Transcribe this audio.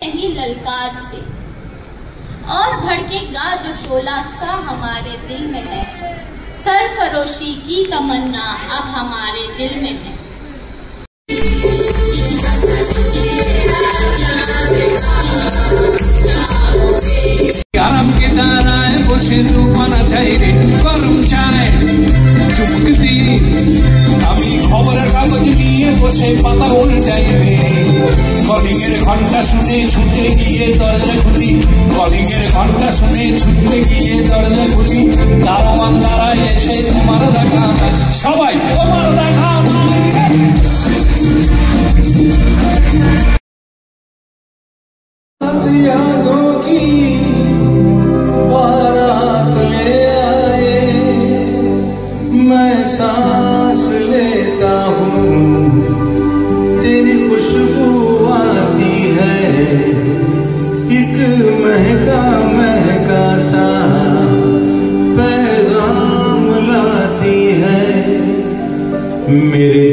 नहीं ललकार से, और भड़केगा जो शोला सा हमारे दिल में है। सरफरोशी की तमन्ना अब हमारे दिल में है। गरम के ताराएं বসে দুপানা চাইরে গরম চায় চুমুক দিয়ে আমি খবরের কাগজ নিয়ে বসে পাতা উল্টাই রে। কলিংয়ের ঘন্টা শুনে ছুটে গিয়ে দরজা খুলি, কলিংয়ের ঘন্টা শুনে ছুটে গিয়ে দরজা খুলি। দারোয়ান দাঁড়ায় এসে তোমার দেখা নাই, সবাই তোমার দেখা নাই। यादों की बारात ले आए, मैं सांस लेता हूँ, तेरी खुशबू आती है, एक महका महका सा पैगाम लाती है। मेरे